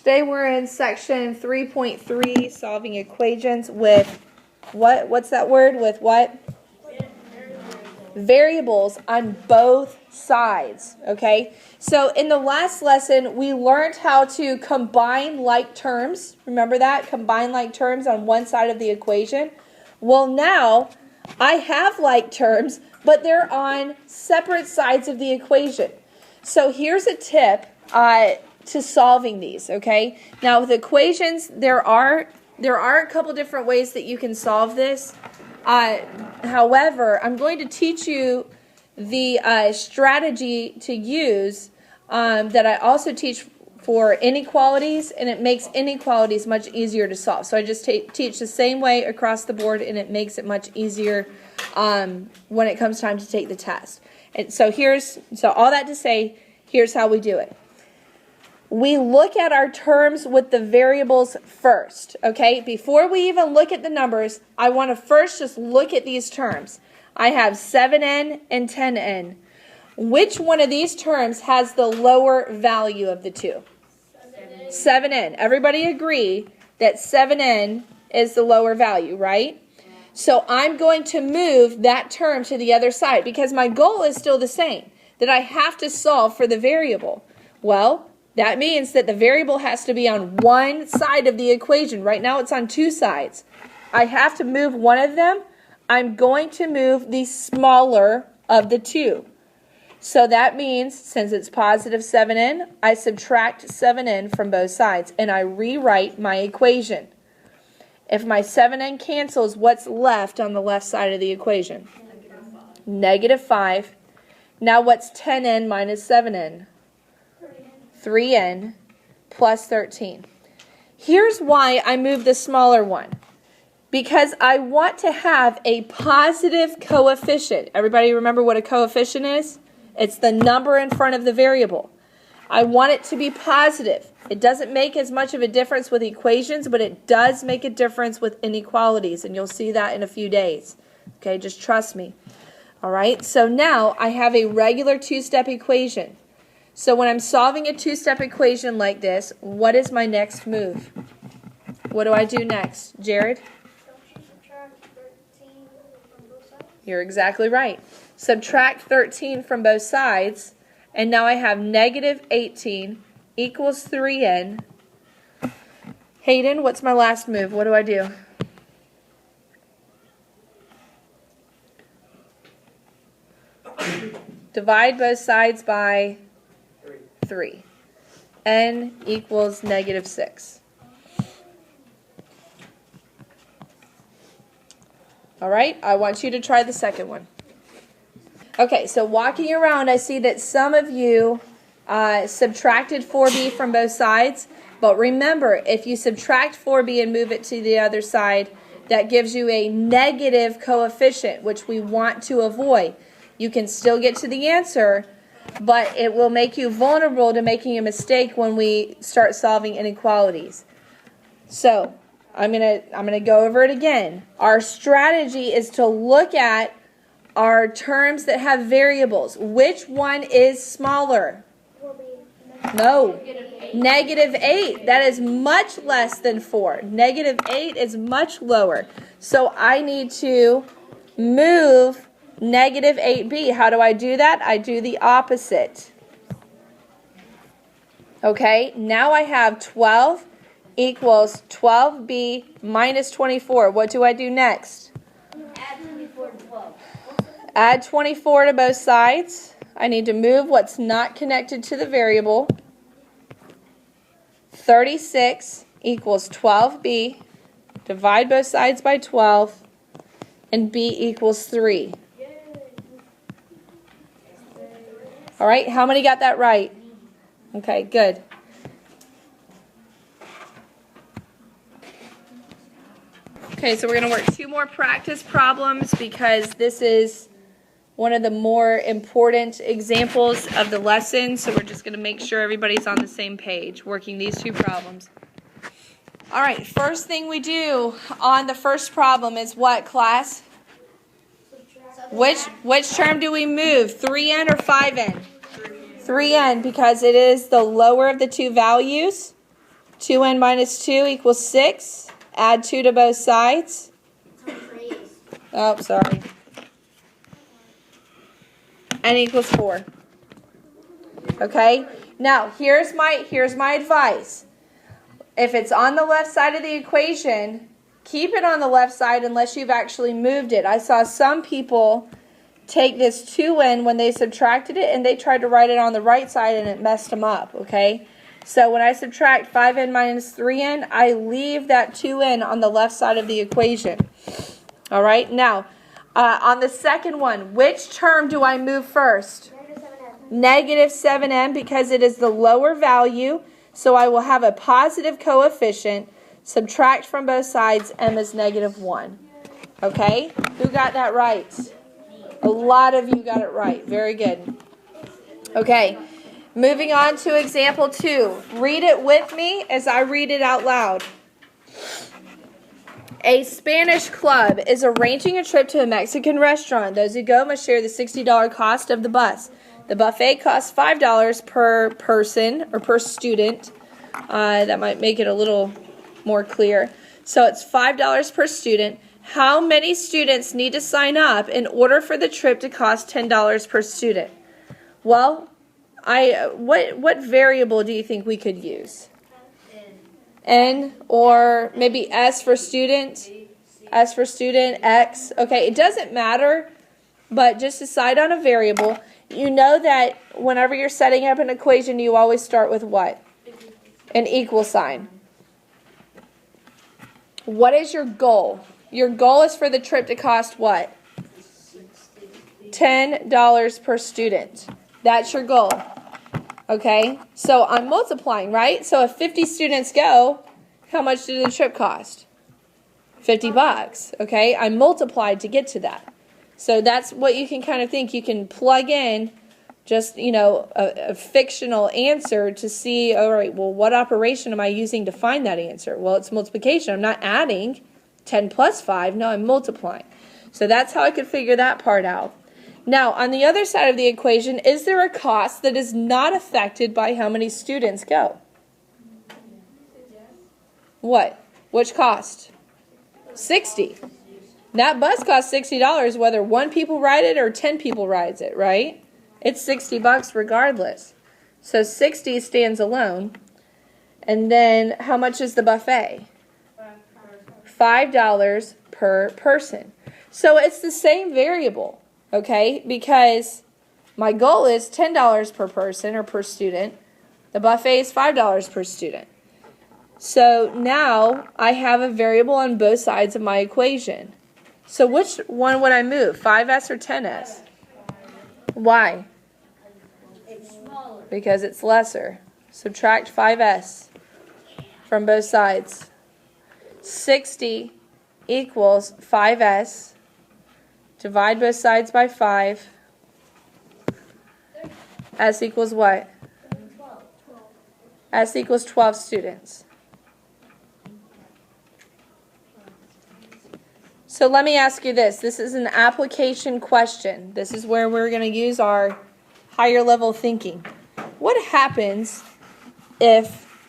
Today we're in section 3.3, solving equations with what? What's that word? With what? Variables on both sides, okay? So in the last lesson, we learned how to combine like terms. Remember that? Combine like terms on one side of the equation. Well, now I have like terms, but they're on separate sides of the equation. So here's a tip to solving these, okay? Now with equations, there are a couple different ways that you can solve this. However, I'm going to teach you the strategy to use that I also teach for inequalities, and it makes inequalities much easier to solve. So I just teach the same way across the board, and it makes it much easier when it comes time to take the test. And so all that to say, here's how we do it. We look at our terms with the variables first, okay? Before we even look at the numbers, I want to first just look at these terms. I have 7n and 10n. Which one of these terms has the lower value of the two? 7n. Everybody agree that 7n is the lower value, right? So I'm going to move that term to the other side because my goal is still the same, that I have to solve for the variable. Well, that means that the variable has to be on one side of the equation. Right now it's on two sides. I have to move one of them. I'm going to move the smaller of the two. So that means, since it's positive 7n, I subtract 7n from both sides, and I rewrite my equation. If my 7n cancels, what's left on the left side of the equation? Negative 5. Now what's 10n minus 7n? 3n plus 13. Here's why I moved the smaller one. Because I want to have a positive coefficient. Everybody remember what a coefficient is? It's the number in front of the variable. I want it to be positive. It doesn't make as much of a difference with equations, but it does make a difference with inequalities, and you'll see that in a few days. Okay, just trust me. All right, so now I have a regular two-step equation. So when I'm solving a two-step equation like this, what is my next move? What do I do next? Jared? Subtract 13 from both sides. You're exactly right. Subtract 13 from both sides, and now I have negative 18 equals 3n. Hayden, what's my last move? What do I do? Divide both sides by 3. N equals negative 6. All right, I want you to try the second one. Okay, so walking around, I see that some of you subtracted 4b from both sides. But remember, if you subtract 4b and move it to the other side, that gives you a negative coefficient, which we want to avoid. You can still get to the answer, but it will make you vulnerable to making a mistake when we start solving inequalities. So I'm gonna go over it again. Our strategy is to look at our terms that have variables. Which one is smaller? No. Negative 8. That is much less than 4. Negative 8 is much lower. So I need to move negative 8b. How do I do that? I do the opposite. Okay, now I have 12 equals 12b minus 24. What do I do next? Add 24 to 12. Add 24 to both sides. I need to move what's not connected to the variable. 36 equals 12b. Divide both sides by 12. And b equals 3. All right, how many got that right? Okay, good. Okay, so we're going to work 2 more practice problems because this is one of the more important examples of the lesson. So we're just going to make sure everybody's on the same page working these 2 problems. All right, first thing we do on the first problem is what, class? Which term do we move? 3n or 5n? 3n, because it is the lower of the two values. 2n minus 2 equals 6. Add 2 to both sides. Oh, sorry. N equals 4. Okay? Now, here's my advice. If it's on the left side of the equation, keep it on the left side unless you've actually moved it. I saw some people take this 2n when they subtracted it and they tried to write it on the right side and it messed them up, okay? So when I subtract 5n minus 3n, I leave that 2n on the left side of the equation. All right? Now, on the second one, which term do I move first? Negative 7n, because it is the lower value, so I will have a positive coefficient. Subtract from both sides, m is negative 1. Okay? Who got that right? A lot of you got it right. Very good. Okay. Moving on to example 2. Read it with me as I read it out loud. A Spanish club is arranging a trip to a Mexican restaurant. Those who go must share the $60 cost of the bus. The buffet costs $5 per person or per student. That might make it a little more clear. So it's $5 per student. How many students need to sign up in order for the trip to cost $10 per student? Well, what variable do you think we could use? N, or maybe S for student. S for student, X. Okay, it doesn't matter, but just decide on a variable. You know that whenever you're setting up an equation, you always start with what? An equal sign. What is your goal? Your goal is for the trip to cost what? $10 per student. That's your goal. Okay? So I'm multiplying, right? So if 50 students go, how much did the trip cost? $50. Okay? I multiplied to get to that. So that's what you can kind of think. You can plug in just, a fictional answer to see, all right, well, what operation am I using to find that answer? Well, it's multiplication. I'm not adding 10 plus 5. No, I'm multiplying. So that's how I could figure that part out. Now, on the other side of the equation, is there a cost that is not affected by how many students go? What? Which cost? 60. That bus costs $60 whether 1 people ride it or 10 people rides it, right? It's $60 regardless. So 60 stands alone. And then how much is the buffet? $5 per person. So it's the same variable, okay? Because my goal is $10 per person or per student. The buffet is $5 per student. So now I have a variable on both sides of my equation. So which one would I move, 5s or 10s? Why? It's smaller. Because it's lesser. Subtract 5s from both sides. 60 equals 5s. Divide both sides by 5. S equals what? 12. S equals 12 students. So let me ask you this. This is an application question. This is where we're going to use our higher level thinking. What happens if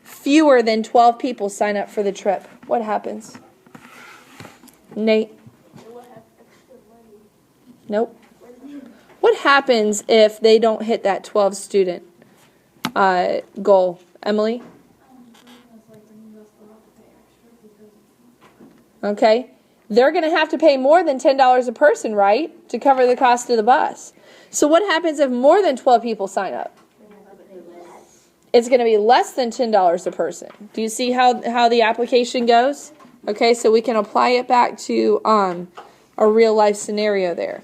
fewer than 12 people sign up for the trip? What happens? Nate? Nope. What happens if they don't hit that 12 student goal? Emily? Okay. They're going to have to pay more than $10 a person, right, to cover the cost of the bus. So what happens if more than 12 people sign up? It's going to be less than $10 a person. Do you see how the application goes? Okay, so we can apply it back to a real life scenario there.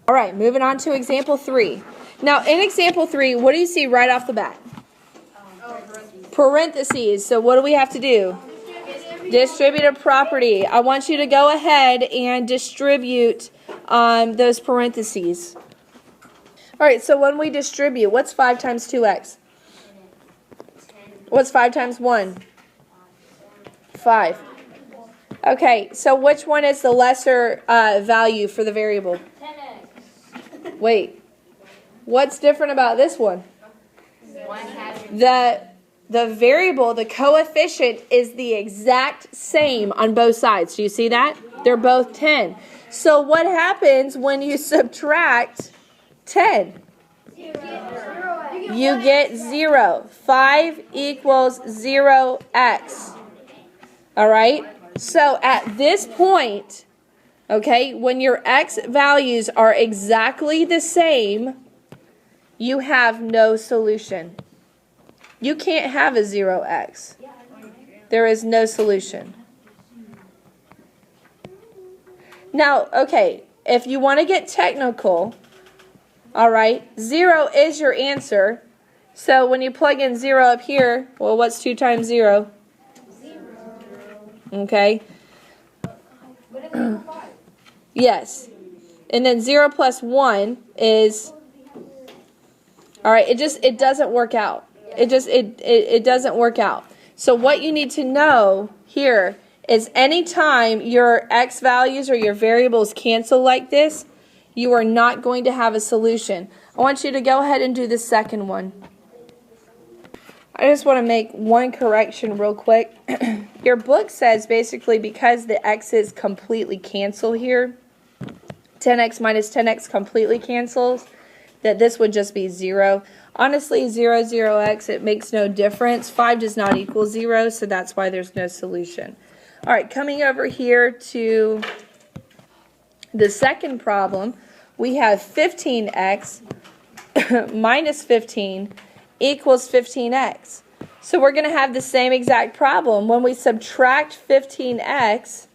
All right, moving on to example 3. Now, in example 3, what do you see right off the bat? Parentheses. So what do we have to do? Distribute a property. I want you to go ahead and distribute those parentheses. All right, so when we distribute, what's 5 times 2x? What's 5 times 1? 5. Okay, so which one is the lesser value for the variable? 10x. Wait, what's different about this one? the variable, the coefficient, is the exact same on both sides. Do you see that? They're both 10. So what happens when you subtract 10? You get 0. 5 equals 0x. All right? So at this point, okay, when your x values are exactly the same, you have no solution. You can't have a 0x. There is no solution. Now, okay, if you want to get technical, all right, 0 is your answer. So when you plug in 0 up here, well, what's 2 times 0? 0. Okay. Yes. And then 0 plus 1 is, all right, it doesn't work out. It doesn't work out. So what you need to know here is anytime your x values or your variables cancel like this, you are not going to have a solution. I want you to go ahead and do the second one. I just want to make one correction real quick. Your book says basically because the x's completely cancel here, 10x minus 10x completely cancels, that this would just be 0. Honestly, 0, 0x, it makes no difference. 5 does not equal 0, so that's why there's no solution. All right, coming over here to the second problem, we have 15x minus 15 equals 15x. So we're going to have the same exact problem. When we subtract 15x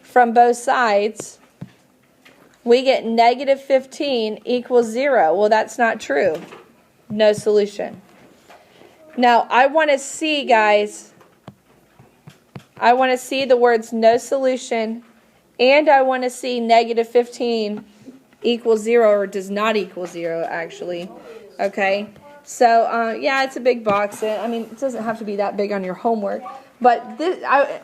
from both sides, we get negative 15 equals 0. Well, that's not true. No solution. Now, I want to see, guys, I want to see the words no solution, and I want to see negative 15 equals 0 or does not equal 0, actually. Okay? So, yeah, it's a big box. I mean, it doesn't have to be that big on your homework. But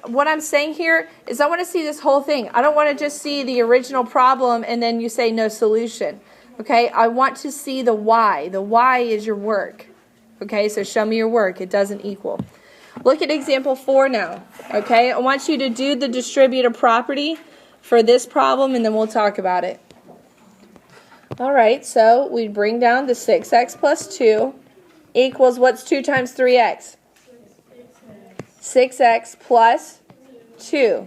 what I'm saying here is I want to see this whole thing. I don't want to just see the original problem and then you say no solution. Okay? I want to see the why. The why is your work. Okay? So show me your work. It doesn't equal. Look at example 4 now. Okay? I want you to do the distributive property for this problem and then we'll talk about it. All right, so we bring down the 6x plus 2 equals what's 2 times 3x? 6x plus 2.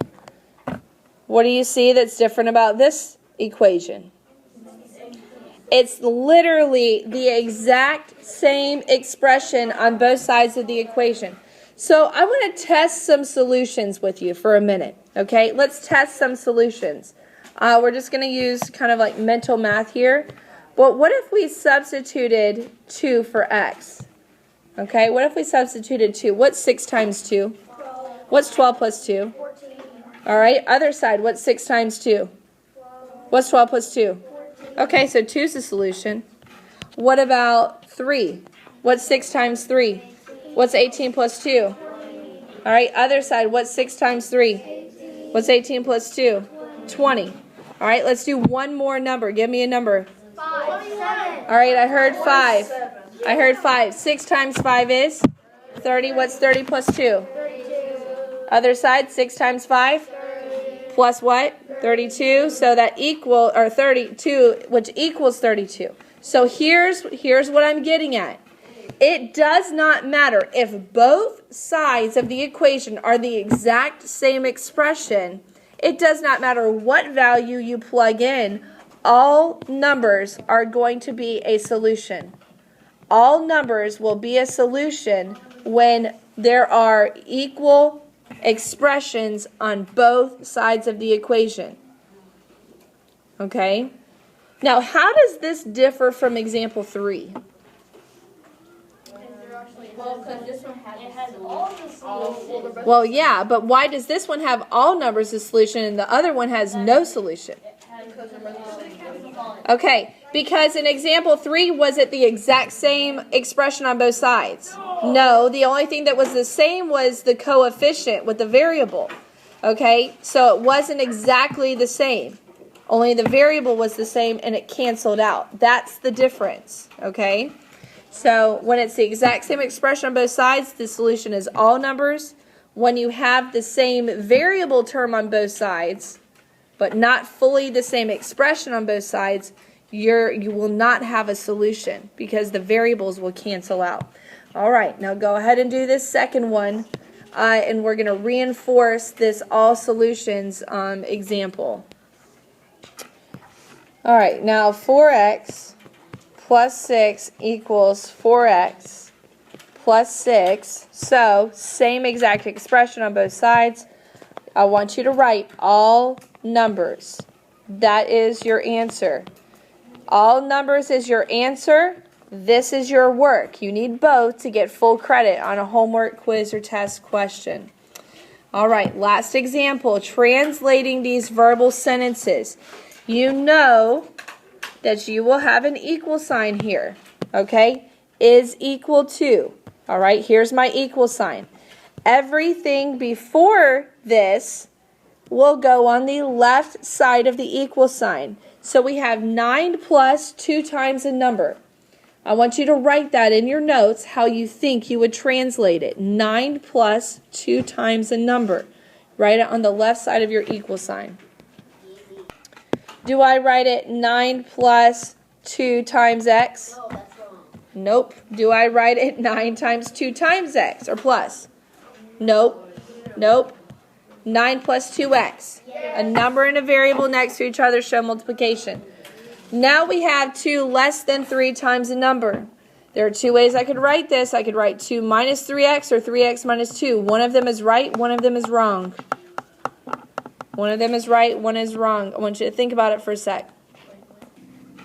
What do you see that's different about this equation? It's literally the exact same expression on both sides of the equation. So I want to test some solutions with you for a minute, okay? Let's test some solutions. We're just going to use kind of like mental math here. But what if we substituted 2 for x? Okay, what if we substituted 2? What's 6 times 2? What's 12 plus 2? 14. All right, other side, what's 6 times 2? 12. What's 12 plus 2? Okay, so 2 is the solution. What about 3? What's 6 times 3? What's 18 plus 2? All right, other side, what's 6 times 3? What's 18 plus 2? 20. All right, let's do one more number. Give me a number. 5. 7. All right, I heard 5. I heard 5. 6 times 5 is 30. What's 30 plus 2? 32. Other side, 6 times 5? 30. Plus what? 32. So that equal, or 32, which equals 32. So here's what I'm getting at. It does not matter if both sides of the equation are the exact same expression. It does not matter what value you plug in. All numbers are going to be a solution. All numbers will be a solution when there are equal expressions on both sides of the equation. Okay? Now, how does this differ from example 3? Well, yeah, but why does this one have all numbers as solution and the other one has no solution? Okay, because in example 3, was it the exact same expression on both sides? No, the only thing that was the same was the coefficient with the variable. Okay, so it wasn't exactly the same. Only the variable was the same and it canceled out. That's the difference, okay? So when it's the exact same expression on both sides, the solution is all numbers. When you have the same variable term on both sides, but not fully the same expression on both sides, you will not have a solution because the variables will cancel out. All right, now go ahead and do this second one, and we're going to reinforce this all solutions example. All right, now 4x plus 6 equals 4x plus 6. So, same exact expression on both sides. I want you to write all numbers. That is your answer. All numbers is your answer. This is your work. You need both to get full credit on a homework, quiz, or test question. All right, last example, translating these verbal sentences. You know that you will have an equal sign here, okay? Is equal to. All right, here's my equal sign. Everything before this will go on the left side of the equal sign. So we have 9 plus 2 times a number. I want you to write that in your notes how you think you would translate it. 9 plus 2 times a number. Write it on the left side of your equal sign. Do I write it 9 plus 2 times x? No, that's wrong. Nope. Do I write it 9 times 2 times x or plus? Nope. Nope. 9 plus 2x. A number and a variable next to each other show multiplication. Now we have 2 less than 3 times a number. There are 2 ways I could write this. I could write 2 minus 3x or 3x minus 2. One of them is right, one of them is wrong. One of them is right, one is wrong. I want you to think about it for a sec.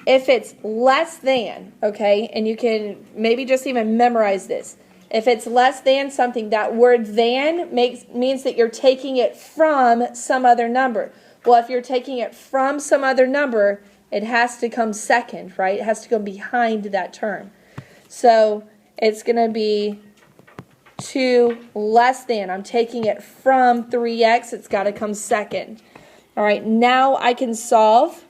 If it's less than, okay, and you can maybe just even memorize this. If it's less than something, that word than means that you're taking it from some other number. Well, if you're taking it from some other number, it has to come second, right? It has to go behind that term. So it's going to be 2 less than. I'm taking it from 3x. It's got to come second. All right, now I can solve.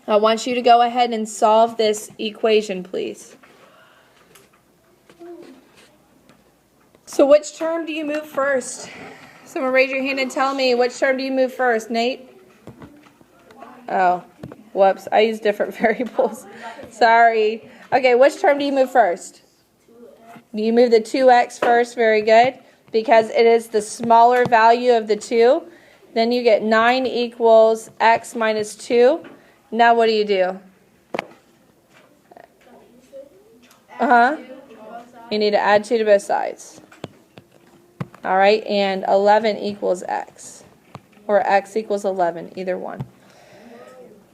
I want you to go ahead and solve this equation, please. So which term do you move first? Someone raise your hand and tell me which term do you move first, Nate? Oh, whoops. I used different variables. Sorry. Okay, which term do you move first? You move the 2x first. Very good. Because it is the smaller value of the 2. Then you get 9 equals x minus 2. Now what do you do? You need to add 2 to both sides. All right, and 11 equals x. Or x equals 11, either one.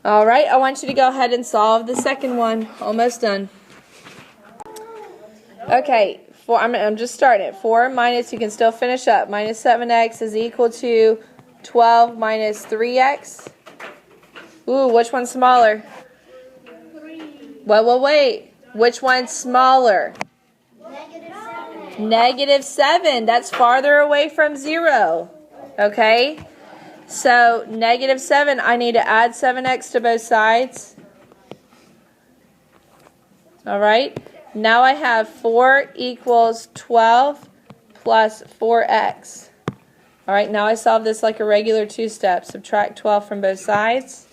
All right, I want you to go ahead and solve the second one. Almost done. Okay, I'm just starting it. 4 minus, you can still finish up. Minus 7x is equal to 12 minus 3x. Ooh, which one's smaller? 3. Well, wait. Which one's smaller? Negative -7. 7. That's farther away from 0. Okay? So, -7, I need to add 7x to both sides. All right? Now I have 4 equals 12 plus 4x. All right, now I solve this like a regular 2-step. Subtract 12 from both sides.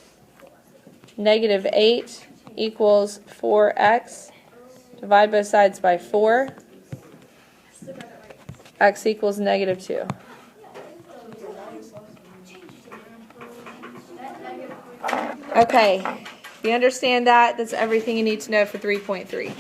-8 equals 4x. Divide both sides by 4. X equals -2. Okay, if you understand that, that's everything you need to know for 3.3.